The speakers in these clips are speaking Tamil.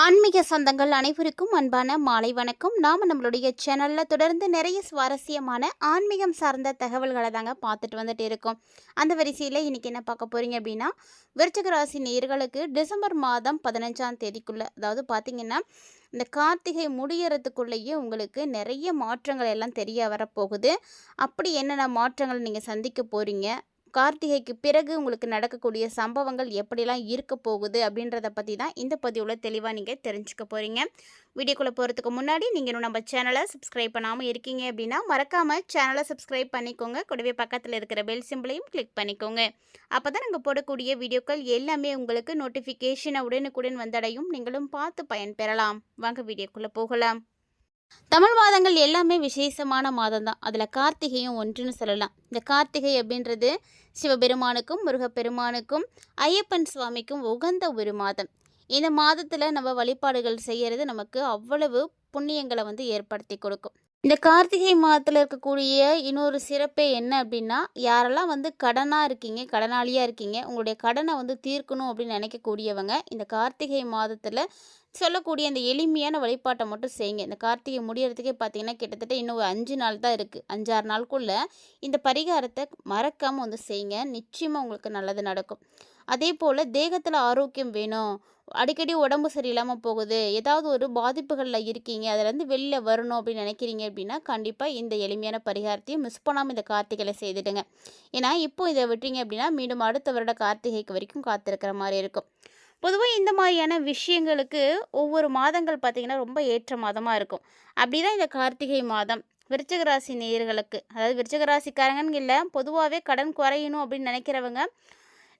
ஆன்மீக சொந்தங்கள் அனைவருக்கும் அன்பான மாலை வணக்கம். நம்மளுடைய சேனலில் தொடர்ந்து நிறைய சுவாரஸ்யமான ஆன்மீகம் சார்ந்த தகவல்களை தாங்க பார்த்துட்டு வந்துட்டு இருக்கோம். அந்த வரிசையில் இன்றைக்கி என்ன பார்க்க போகிறீங்க அப்படின்னா, விருச்சிக ராசி நேயர்களுக்கு டிசம்பர் மாதம் 15ஆம் தேதிக்குள்ளே, அதாவது பார்த்திங்கன்னா இந்த கார்த்திகை முடியறதுக்குள்ளேயே உங்களுக்கு நிறைய மாற்றங்கள் எல்லாம் தெரிய வரப்போகுது. அப்படி என்னென்ன மாற்றங்கள் நீங்கள் சந்திக்க போகிறீங்க, கார்த்திகைக்கு பிறகு உங்களுக்கு நடக்கக்கூடிய சம்பவங்கள் எப்படிலாம் இருக்க போகுது அப்படின்றத பற்றி தான் இந்த பதிவில் தெளிவாக நீங்கள் தெரிஞ்சுக்க போகிறீங்க. வீடியோக்குள்ளே போகிறதுக்கு முன்னாடி நீங்கள் இன்னும் நம்ம சேனலை சப்ஸ்கிரைப் பண்ணாமல் இருக்கீங்க அப்படின்னா மறக்காமல் சேனலை சப்ஸ்கிரைப் பண்ணிக்கோங்க. கூடவே பக்கத்தில் இருக்கிற பெல் சிம்பிளையும் கிளிக் பண்ணிக்கோங்க. அப்போ தான் நாங்கள் போடக்கூடிய வீடியோக்கள் எல்லாமே உங்களுக்கு நோட்டிஃபிகேஷனை உடனுக்குடன் வந்தடையும். நீங்களும் பார்த்து பயன்பெறலாம். வாங்க வீடியோக்குள்ளே போகலாம். தமிழ் மாதங்கள் எல்லாமே விசேஷமான மாதம் தான். அதில் கார்த்திகையும் ஒன்றுன்னு சொல்லலாம். இந்த கார்த்திகை அப்படின்றது சிவபெருமானுக்கும் முருகப்பெருமானுக்கும் ஐயப்பன் சுவாமிக்கும் உகந்த ஒரு மாதம். இந்த மாதத்தில் நம்ம வழிபாடுகள் செய்கிறது நமக்கு அவ்வளவு புண்ணியங்களை ஏற்படுத்தி கொடுக்கும். இந்த கார்த்திகை மாதத்தில் இருக்கக்கூடிய இன்னொரு சிறப்பே என்ன அப்படின்னா, யாரெல்லாம் கடனாக இருக்கீங்க, கடனாளியாக இருக்கீங்க, உங்களுடைய கடனை தீர்க்கணும் அப்படின்னு நினைக்கக்கூடியவங்க இந்த கார்த்திகை மாதத்தில் சொல்லக்கூடிய அந்த எளிமையான வழிபாட்டை மட்டும் செய்யுங்க. இந்த கார்த்திகை முடியறதுக்கே பார்த்தீங்கன்னா கிட்டத்தட்ட இன்னும் ஒரு 5 நாள் தான் இருக்குது. 5-6 நாளுக்குள்ளே இந்த பரிகாரத்தை மறக்காமல் செய்யுங்க. நிச்சயமாக உங்களுக்கு நல்லது நடக்கும். அதே போல் தேகத்தில் ஆரோக்கியம் வேணும், அடிக்கடி உடம்பு சரியில்லாமல் போகுது, ஏதாவது ஒரு பாதிப்புகளில் இருக்கீங்க, அதிலேருந்து வெளியில் வரணும் அப்படின்னு நினைக்கிறீங்க அப்படின்னா கண்டிப்பாக இந்த எளிமையான பரிகாரத்தையும் மிஸ் பண்ணாமல் இந்த கார்த்திகையில் செய்துடுங்க. ஏன்னா இப்போ இதை விட்டீங்க அப்படின்னா மீண்டும் அடுத்த வருட கார்த்திகைக்கு வரைக்கும் காத்திருக்கிற மாதிரி இருக்கும். பொதுவாக இந்த மாதிரியான விஷயங்களுக்கு ஒவ்வொரு மாதங்கள் பார்த்திங்கன்னா ரொம்ப ஏற்ற மாதமாக இருக்கும். அப்படி தான் இந்த கார்த்திகை மாதம் விருச்சிக ராசி நேயர்களுக்கு, அதாவது விருச்சிக ராசிக்காரங்கன்னு இல்லை, பொதுவாகவே கடன் குறையணும் அப்படின்னு நினைக்கிறவங்க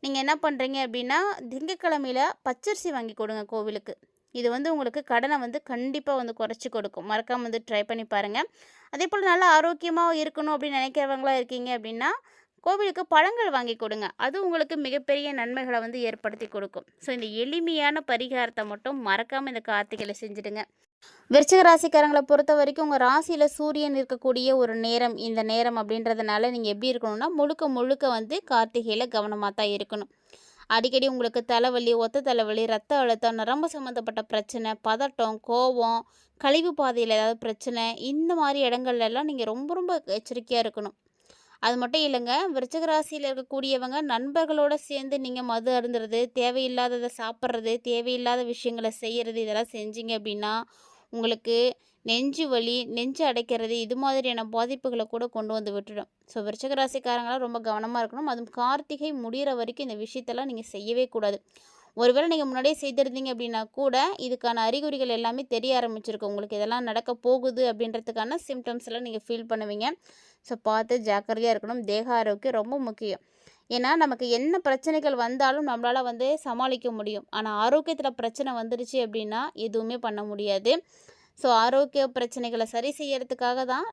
நீங்கள் என்ன பண்ணுறீங்க அப்படின்னா, திங்கக்கிழமையில் பச்சரிசி வாங்கி கொடுங்க கோவிலுக்கு. இது உங்களுக்கு கடனை கண்டிப்பாக குறைச்சி கொடுக்கும். மறக்காமல் ட்ரை பண்ணி பாருங்கள். அதே போல் நல்லா ஆரோக்கியமாக இருக்கணும் அப்படின்னு நினைக்கிறவங்களா இருக்கீங்க அப்படின்னா கோவிலுக்கு பழங்கள் வாங்கி கொடுங்க. அது உங்களுக்கு மிகப்பெரிய நன்மைகளை ஏற்படுத்தி கொடுக்கும். ஸோ இந்த எளிமையான பரிகாரத்தை மட்டும் மறக்காமல் இந்த கார்த்திகையில் செஞ்சுடுங்க. விருச்சிக ராசிக்காரங்களை பொறுத்த வரைக்கும் உங்கள் ராசியில் சூரியன் இருக்கக்கூடிய ஒரு நேரம் இந்த நேரம் அப்படின்றதுனால நீங்கள் எப்படி இருக்கணும்னா முழுக்க கார்த்திகையில் கவனமாக தான் இருக்கணும். அடிக்கடி உங்களுக்கு தலைவலி, ஒத்த தலைவலி, ரத்த அழுத்தம், நரம்பு சம்மந்தப்பட்ட பிரச்சனை, பதட்டம், கோபம், கழிவு பாதையில் ஏதாவது பிரச்சனை, இந்த மாதிரி இடங்கள்லாம் நீங்கள் ரொம்ப எச்சரிக்கையாக இருக்கணும். அது மட்டும் இல்லைங்க, விருச்சிக ராசியில் இருக்கக்கூடியவங்க நண்பர்களோடு சேர்ந்து நீங்கள் மது அருந்துறது, தேவையில்லாததை சாப்பிட்றது, தேவையில்லாத விஷயங்களை செய்கிறது, இதெல்லாம் செஞ்சீங்க அப்படின்னா உங்களுக்கு நெஞ்சு வலி, நெஞ்சு அடைக்கிறது, இது மாதிரியான பாதிப்புகளை கூட கொண்டு விட்டுடும். ஸோ விருச்சிக ராசிக்காரங்களாம் ரொம்ப கவனமாக இருக்கணும். அதுவும் கார்த்திகை முடிகிற வரைக்கும் இந்த விஷயத்தெல்லாம் நீங்கள் செய்யவே கூடாது. ஒருவேளை நீங்கள் முன்னாடியே செய்திருந்தீங்க அப்படின்னா கூட இதுக்கான அறிகுறிகள் எல்லாமே தெரிய ஆரம்பிச்சிருக்கும். உங்களுக்கு இதெல்லாம் நடக்க போகுது அப்படின்றதுக்கான சிம்டம்ஸ் எல்லாம் நீங்கள் ஃபீல் பண்ணுவீங்க. ஸோ பார்த்து ஜாக்கிரதையாக இருக்கணும். தேக ஆரோக்கியம் ரொம்ப முக்கியம். ஏன்னா நமக்கு என்ன பிரச்சனைகள் வந்தாலும் நம்மளால் சமாளிக்க முடியும். ஆனால் ஆரோக்கியத்தில் பிரச்சனை வந்துருச்சு அப்படின்னா எதுவுமே பண்ண முடியாது. ஸோ ஆரோக்கிய பிரச்சனைகளை சரி செய்யறதுக்காக தான்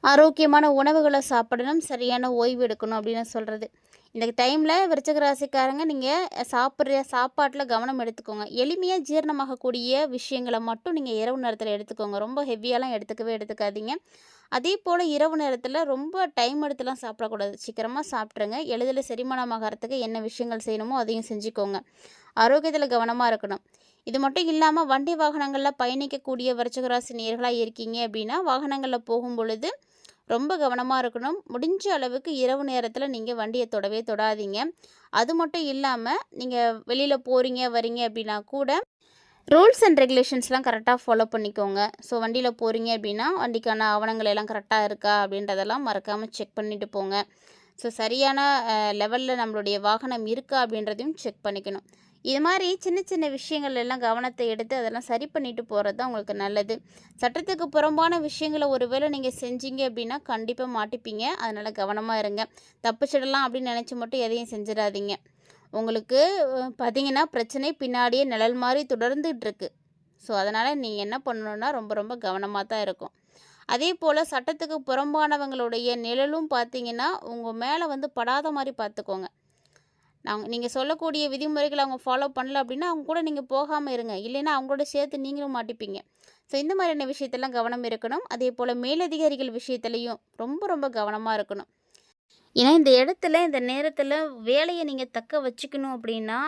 ஆரோக்கியமான உணவுகளை சாப்பிடணும், சரியான ஓய்வு எடுக்கணும் அப்படின்னு சொல்கிறது. இந்த டைமில் விருச்சிக ராசிக்காரங்க நீங்கள் சாப்பிட்ற சாப்பாட்டில் கவனம் எடுத்துக்கோங்க. எளிமையாக ஜீரணமாகக்கூடிய விஷயங்களை மட்டும் நீங்கள் இரவு நேரத்தில் எடுத்துக்கோங்க. ரொம்ப ஹெவியாலாம் எடுத்துக்காதீங்க. அதே போல் இரவு நேரத்தில் ரொம்ப டைம் எடுத்துலாம் சாப்பிடக்கூடாது. சீக்கிரமாக சாப்பிட்ருங்க. எளிதில் செரிமானமாகறதுக்கு என்ன விஷயங்கள் செய்யணுமோ அதையும் செஞ்சுக்கோங்க. ஆரோக்கியத்தில் கவனமாக இருக்கணும். இது மட்டும் இல்லாமல் வண்டி வாகனங்களில் பயணிக்கக்கூடிய விருச்சிக ராசி நேயர்களாக இருக்கீங்க அப்படின்னா வாகனங்களில் போகும் பொழுது ரொம்ப கவனமாக இருக்கணும். முடிஞ்ச அளவுக்கு இரவு நேரத்தில் நீங்கள் வண்டியை தொடாதீங்க. அது மட்டும் இல்லாமல் நீங்கள் வெளியில் போகிறீங்க வரீங்க அப்படின்னா கூட ரூல்ஸ் அண்ட் ரெகுலேஷன்ஸ்லாம் கரெக்டாக ஃபாலோ பண்ணிக்கோங்க. ஸோ வண்டியில் போகிறீங்க அப்படின்னா வண்டிக்கான ஆவணங்கள் எல்லாம் கரெக்டாக இருக்கா அப்படின்றதெல்லாம் மறக்காமல் செக் பண்ணிவிட்டு போங்க. ஸோ சரியான லெவலில் நம்மளுடைய வாகனம் இருக்கா அப்படின்றதையும் செக் பண்ணிக்கணும். இது மாதிரி சின்ன சின்ன விஷயங்கள் எல்லாம் கவனத்தை எடுத்து அதெல்லாம் சரி பண்ணிட்டு போகிறது தான் உங்களுக்கு நல்லது. சட்டத்துக்கு புறம்பான விஷயங்களை ஒருவேளை நீங்கள் செஞ்சீங்க அப்படின்னா கண்டிப்பாக மாட்டிப்பீங்க. அதனால் கவனமாக இருங்க. தப்பிச்சிடலாம் அப்படின்னு நினச்சி மட்டும் எதையும் செஞ்சிடாதீங்க. உங்களுக்கு பார்த்தீங்கன்னா பிரச்சனை பின்னாடியே நிழல் மாதிரி தொடர்ந்துகிட்ருக்கு. ஸோ அதனால் நீங்கள் என்ன பண்ணணுன்னா ரொம்ப கவனமாக தான் இருக்கும். அதே போல் சட்டத்துக்கு புறம்பானவங்களுடைய நிழலும் பார்த்தீங்கன்னா உங்கள் மேலே படாத மாதிரி பார்த்துக்கோங்க. நீங்கள் சொல்லக்கூடிய விதிமுறைகளை அவங்க ஃபாலோ பண்ணல அப்படின்னா அவங்க கூட நீங்கள் போகாமல் இருங்க. இல்லைன்னா அவங்களோட சேர்த்து நீங்களும் மாட்டிப்பீங்க. ஸோ இந்த மாதிரியான விஷயத்தெல்லாம் கவனம் இருக்கணும். அதே போல் மேலதிகாரிகள் விஷயத்துலையும் ரொம்ப கவனமாக இருக்கணும். ஏன்னா இந்த இடத்துல இந்த நேரத்தில் வேலையை நீங்கள் தக்க வச்சுக்கணும் அப்படின்னா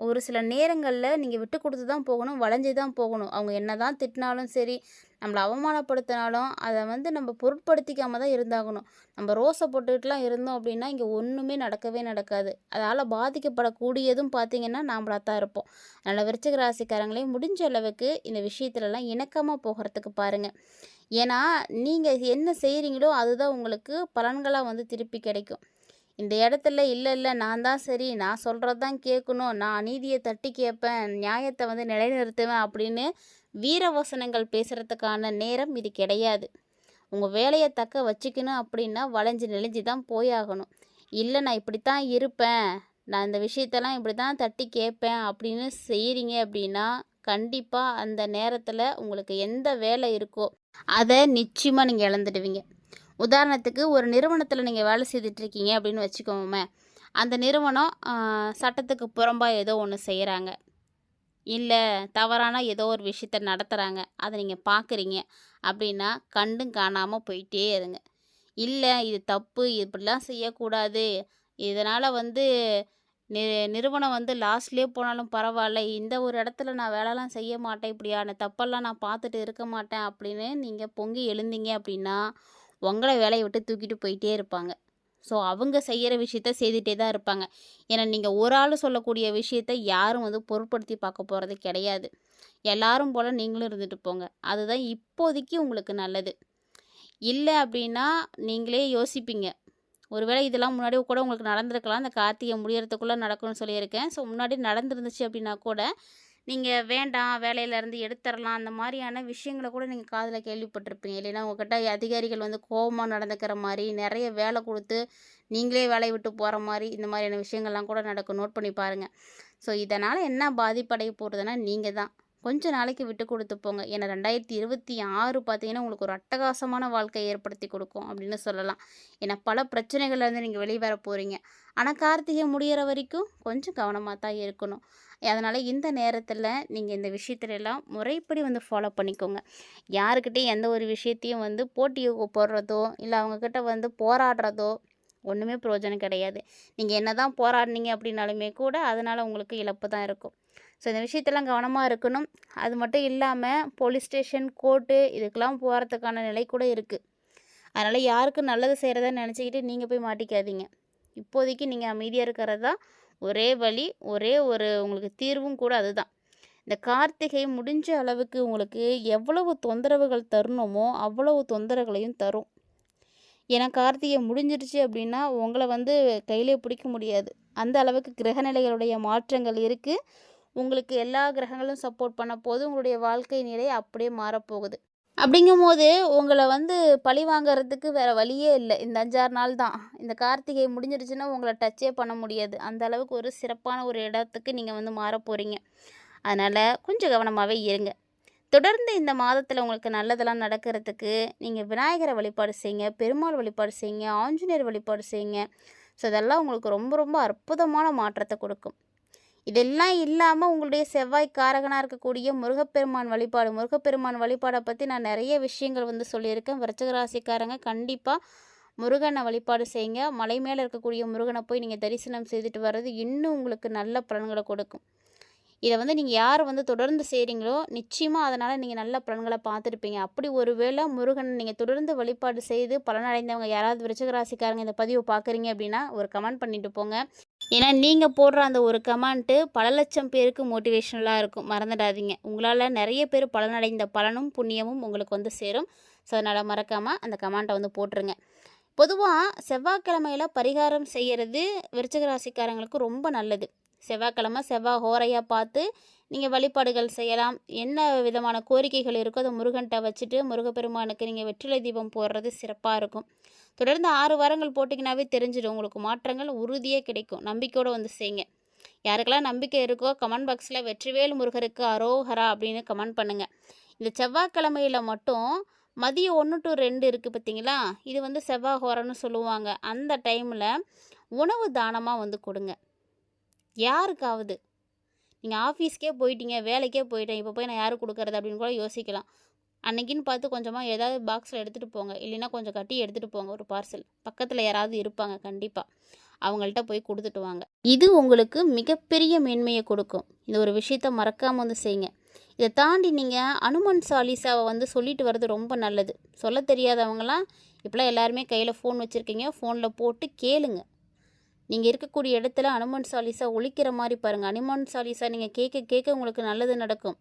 ஒரு சில நேரங்களில் நீங்கள் விட்டு கொடுத்து தான் போகணும், வளைஞ்சு தான் போகணும். அவங்க என்ன தான் திட்டினாலும் சரி, நம்மளை அவமானப்படுத்தினாலும் அதை வந்து நம்ம பொருட்படுத்திக்காம தான் இருந்தாகணும். நம்ம ரோஸை போட்டுக்கிட்டுலாம் இருந்தோம் அப்படின்னா இங்கே ஒன்றுமே நடக்கவே நடக்காது. அதால் பாதிக்கப்படக்கூடியதும் பார்த்திங்கன்னா நாமளாக தான் இருப்போம். அதனால் விருச்சிக ராசிக்காரங்களே முடிஞ்ச அளவுக்கு இந்த விஷயத்துலலாம் இணக்கமாக போகிறதுக்கு பாருங்கள். ஏன்னா நீங்கள் என்ன செய்கிறீங்களோ அதுதான் உங்களுக்கு பலன்களாக வந்து திருப்பி கிடைக்கும். இந்த இடத்துல இல்லை இல்லை நான் தான் சரி, நான் சொல்கிறது தான் கேட்கணும், நான் அநீதியை தட்டி கேட்பேன், நியாயத்தை வந்து நிலைநிறுத்துவேன் அப்படின்னு வீரவசனங்கள் பேசுகிறதுக்கான நேரம் இது கிடையாது. உங்கள் வேலையை தக்க வச்சுக்கணும் அப்படின்னா வளைஞ்சு நெளிஞ்சு தான் போயாகணும். இல்லை நான் இப்படித்தான் இருப்பேன், நான் இந்த விஷயத்தெல்லாம் இப்படி தான் தட்டி கேட்பேன் அப்படின்னு செய்கிறீங்க அப்படின்னா கண்டிப்பாக அந்த நேரத்தில் உங்களுக்கு எந்த வேலை இருக்கோ அதை நிச்சயமாக நீங்கள் இழந்துடுவீங்க. உதாரணத்துக்கு ஒரு நிறுவனத்தில் நீங்கள் வேலை செய்துட்ருக்கீங்க அப்படின்னு வச்சுக்கோமே, அந்த நிறுவனம் சட்டத்துக்கு புறம்பாக ஏதோ ஒன்று செய்கிறாங்க, இல்லை தவறான ஏதோ ஒரு விஷயத்த நடத்துகிறாங்க, அதை நீங்கள் பார்க்குறீங்க அப்படின்னா கண்டும் காணாமல் போயிட்டே இருங்க. இல்லை இது தப்பு, இப்படிலாம் செய்யக்கூடாது, இதனால் வந்து நிறுவனம் வந்து லாஸ்ட்லேயே போனாலும் பரவாயில்ல, இந்த ஒரு இடத்துல நான் வேலைலாம் செய்ய மாட்டேன், இப்படியான தப்பெல்லாம் நான் பார்த்துட்டு இருக்க மாட்டேன் அப்படின்னு நீங்கள் பொங்கி எழுந்தீங்க அப்படின்னா உங்களை வேலையை விட்டு தூக்கிட்டு போயிட்டே இருப்பாங்க. ஸோ அவங்க செய்கிற விஷயத்த செய்துகிட்டே தான் இருப்பாங்க. ஏன்னா நீங்கள் ஒரு ஆள் சொல்லக்கூடிய விஷயத்த யாரும் வந்து பொருட்படுத்தி பார்க்க போகிறது கிடையாது. எல்லாரும் போல் நீங்களும் இருந்துட்டு போங்க, அதுதான் இப்போதைக்கு உங்களுக்கு நல்லது. இல்லை அப்படின்னா நீங்களே யோசிப்பீங்க, ஒருவேளை இதெல்லாம் முன்னாடி கூட உங்களுக்கு நடந்திருக்கலாம், அந்த கார்த்திகை முடியறதுக்குள்ளே நடக்கும்னு சொல்லியிருக்கேன். ஸோ முன்னாடி நடந்துருந்துச்சு அப்படின்னா கூட நீங்கள் வேண்டாம் வேலையிலேருந்து எடுத்துடலாம் அந்த மாதிரியான விஷயங்களை கூட நீங்கள் காதில் கேள்விப்பட்டிருப்பீங்க. இல்லைன்னா உங்கள்கிட்ட அதிகாரிகள் வந்து கோபமாக நடந்துக்கிற மாதிரி, நிறைய வேலை கொடுத்து நீங்களே வேலையை விட்டு போகிற மாதிரி, இந்த மாதிரியான விஷயங்கள்லாம் கூட நடக்கும். நோட் பண்ணி பாருங்கள். ஸோ இதனால் என்ன பாதிப்படைய போகிறதுனா நீங்கள் தான் கொஞ்ச நாளைக்கு விட்டு கொடுத்து போங்க. ஏன்னா 2026 பார்த்தீங்கன்னா உங்களுக்கு ஒரு அட்டகாசமான வாழ்க்கையை ஏற்படுத்தி கொடுக்கும் அப்படின்னு சொல்லலாம். ஏன்னா பல பிரச்சனைகள்லேருந்து நீங்கள் வெளியே வர போகிறீங்க. ஆனால் கார்த்திகை முடிகிற வரைக்கும் கொஞ்சம் கவனமாக தான் இருக்கணும். அதனால் இந்த நேரத்தில் நீங்கள் இந்த விஷயத்துலலாம் முறைப்படி வந்து ஃபாலோ பண்ணிக்கோங்க. யாருக்கிட்டையும் எந்த ஒரு விஷயத்தையும் வந்து போட்டியை போடுறதோ இல்லை அவங்கக்கிட்ட வந்து போராடுறதோ ஒன்றுமே பிரயோஜனம் கிடையாது. நீங்கள் என்ன தான் போராடினீங்க அப்படின்னாலுமே கூட அதனால் உங்களுக்கு இழப்பு தான் இருக்கும். ஸோ இந்த விஷயத்தெல்லாம் கவனமாக இருக்கணும். அது மட்டும் இல்லாமல் போலீஸ் ஸ்டேஷன், கோர்ட்டு இதுக்கெல்லாம் போகிறதுக்கான நிலை கூட இருக்குது. அதனால் யாருக்கு நல்லது செய்கிறதா நினச்சிக்கிட்டு நீங்கள் போய் மாட்டிக்காதீங்க. இப்போதைக்கு நீங்கள் அமைதியாக இருக்கிறது தான் ஒரே வழி, ஒரே ஒரு உங்களுக்கு தீர்வும் கூட அதுதான். இந்த கார்த்திகை முடிஞ்ச அளவுக்கு உங்களுக்கு எவ்வளவு தொந்தரவுகள் தரணுமோ அவ்வளவு தொந்தரவுகளையும் தரும். ஏன்னா கார்த்திகை முடிஞ்சிடுச்சு அப்படின்னா உங்களை வந்து கையிலே பிடிக்க முடியாது. அந்த அளவுக்கு கிரகநிலைகளுடைய மாற்றங்கள் இருக்குது. உங்களுக்கு எல்லா கிரகங்களும் சப்போர்ட் பண்ண போது உங்களுடைய வாழ்க்கை நிலை அப்படியே மாறப்போகுது. அப்படிங்கும்போது உங்களை வந்து பழி வாங்கிறதுக்கு வேறு வழியே இல்லை. இந்த 5-6 நாள் தான். இந்த கார்த்திகை முடிஞ்சிருச்சுன்னா உங்களை டச்சே பண்ண முடியாது. அந்த அளவுக்கு ஒரு சிறப்பான ஒரு இடத்துக்கு நீங்கள் வந்து மாற போகிறீங்க. அதனால் கொஞ்சம் கவனமாகவே இருங்க. தொடர்ந்து இந்த மாதத்தில் உங்களுக்கு நல்லதெல்லாம் நடக்கிறதுக்கு நீங்கள் விநாயகரை வழிபாடு செய்யுங்க, பெருமாள் வழிபாடு செய்யுங்க, ஆஞ்சநேயர் வழிபாடு செய்யுங்க. ஸோ இதெல்லாம் உங்களுக்கு ரொம்ப ரொம்ப அற்புதமான மாற்றத்தை கொடுக்கும். இதெல்லாம் இல்லாமல் உங்களுடைய செவ்வாய் காரகனாக இருக்கக்கூடிய முருகப்பெருமான் வழிபாடை பற்றி நான் நிறைய விஷயங்கள் வந்து சொல்லியிருக்கேன். விருச்சிக ராசிக்காரங்க கண்டிப்பாக முருகனை வழிபாடு செய்யுங்க. மலை மேலே இருக்கக்கூடிய முருகனை போய் நீங்கள் தரிசனம் செய்துட்டு வர்றது இன்னும் உங்களுக்கு நல்ல பலன்களை கொடுக்கும். இதை வந்து நீங்கள் யார் வந்து தொடர்ந்து செய்கிறீங்களோ நிச்சயமாக அதனால் நீங்கள் நல்ல பலன்களை பார்த்துருப்பீங்க. அப்படி ஒரு வேளை முருகனை நீங்கள் தொடர்ந்து வழிபாடு செய்து பலனடைந்தவங்க யாராவது விருச்சிக ராசிக்காரங்க இந்த பதிவை பார்க்குறீங்க அப்படின்னா ஒரு கமெண்ட் பண்ணிட்டு போங்க. ஏன்னா நீங்கள் போடுற அந்த ஒரு கமெண்ட்டு பல லட்சம் பேருக்கு மோட்டிவேஷனலாக இருக்கும், மறந்துடாதீங்க. உங்களால் நிறைய பேர் பலனடைந்த பலனும் புண்ணியமும் உங்களுக்கு வந்து சேரும். ஸோ அதனால் மறக்காமல் அந்த கமெண்ட்டை வந்து போட்டுருங்க. பொதுவாக செவ்வாய்க்கிழமையில் பரிகாரம் செய்கிறது விருச்சிக ராசிக்காரங்களுக்கு ரொம்ப நல்லது. செவ்வாய்க்கிழமை செவ்வாய் ஹோரையாக பார்த்து நீங்கள் வழிபாடுகள் செய்யலாம். என்ன விதமான கோரிக்கைகள் இருக்கோ அதை முருகன்கிட்ட வச்சுட்டு முருகப்பெருமானுக்கு நீங்கள் வெற்றிலை தீபம் போடுறது சிறப்பாக இருக்கும். தொடர்ந்து 6 வாரங்கள் போட்டிங்கனாவே தெரிஞ்சிடும், உங்களுக்கு மாற்றங்கள் உறுதியே கிடைக்கும். நம்பிக்கையோடு வந்து செய்யுங்க. யாருக்கெல்லாம் நம்பிக்கை இருக்கோ கமெண்ட் பாக்ஸில் வெற்றிவேல் முருகருக்கு அரோஹரா அப்படின்னு கமெண்ட் பண்ணுங்கள். இந்த செவ்வாய்க்கிழமையில் மட்டும் மதியம் 1 to 2 இருக்குது பார்த்தீங்களா, இது வந்து செவ்வாய் ஹோரன்னு சொல்லுவாங்க. அந்த டைமில் உணவு தானமாக வந்து கொடுங்க. யாருக்காவது நீங்கள் ஆஃபீஸ்க்கே போயிட்டீங்க, வேலைக்கே போயிட்டேன், இப்போ போய் நான் யாருக்கு கொடுக்கறது அப்படின்னு கூட யோசிக்கலாம். அன்னைக்குன்னு பார்த்து கொஞ்சமாக ஏதாவது பாக்ஸில் எடுத்துகிட்டு போங்க. இல்லைன்னா கொஞ்சம் கட்டி எடுத்துகிட்டு போங்க ஒரு பார்சல். பக்கத்தில் யாராவது இருப்பாங்க கண்டிப்பாக. அவங்கள்ட்ட போய் கொடுத்துட்டு வாங்க. இது உங்களுக்கு மிகப்பெரிய மேன்மையை கொடுக்கும். இந்த ஒரு விஷயத்த மறக்காமல் வந்து செய்யுங்க. இதை தாண்டி நீங்கள் அனுமன் சாலிசாவை வந்து சொல்லிட்டு வர்றது ரொம்ப நல்லது. சொல்ல தெரியாதவங்களாம் இப்போலாம் எல்லாருமே கையில் ஃபோன் வச்சுருக்கீங்க, ஃபோனில் போட்டு கேளுங்க. நீங்கள் இருக்கக்கூடிய இடத்துல அனுமன் சாலிசா ஒலிக்கிற மாதிரி பாருங்கள். அனுமன் சாலிசா நீங்கள் கேட்க கேட்க உங்களுக்கு நல்லது நடக்கும்.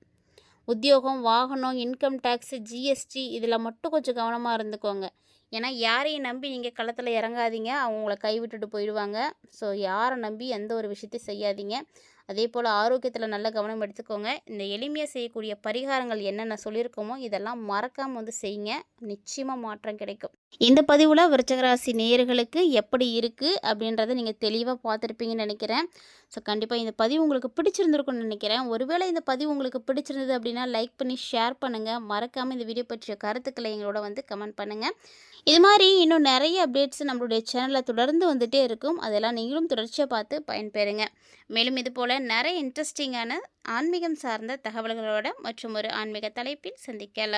உத்தியோகம், வாகனம், இன்கம் டேக்ஸு, ஜிஎஸ்டி இதில் மட்டும் கொஞ்சம் கவனமாக இருந்துக்கோங்க. ஏன்னா யாரையும் நம்பி நீங்கள் களத்தில் இறங்காதீங்க, அவங்க உங்களை கைவிட்டுட்டு போயிடுவாங்க. ஸோ யாரை நம்பி எந்த ஒரு விஷயத்தையும் செய்யாதீங்க. அதே போல் ஆரோக்கியத்தில் நல்ல கவனம் எடுத்துக்கோங்க. இந்த எளிமையாக செய்யக்கூடிய பரிகாரங்கள் என்னென்ன சொல்லியிருக்கோமோ இதெல்லாம் மறக்காமல் வந்து செய்யுங்க. நிச்சயமாக மாற்றம் கிடைக்கும். இந்த பதிவில் விருச்சிகராசி நேயர்களுக்கு எப்படி இருக்குது அப்படின்றத நீங்கள் தெளிவாக பார்த்துருப்பீங்கன்னு நினைக்கிறேன். ஸோ கண்டிப்பாக இந்த பதிவு உங்களுக்கு பிடிச்சிருந்துருக்குன்னு நினைக்கிறேன். ஒருவேளை இந்த பதிவு உங்களுக்கு பிடிச்சிருந்தது அப்படின்னா லைக் பண்ணி ஷேர் பண்ணுங்கள். மறக்காமல் இந்த வீடியோ பற்றிய கருத்துக்களை எங்களோட வந்து கமெண்ட் பண்ணுங்கள். இது மாதிரி இன்னும் நிறைய அப்டேட்ஸ் நம்மளுடைய சேனலில் தொடர்ந்து வந்துகிட்டே இருக்கும். அதெல்லாம் நீங்களும் தொடர்ச்சியாக பார்த்து பயன்பெறுங்க. மேலும் இது போல் நிறைய இன்ட்ரெஸ்டிங்கான ஆன்மீகம் சார்ந்த தகவல்களோட மற்றும் ஒரு ஆன்மீக தலைப்பில் சந்திக்கலாம்.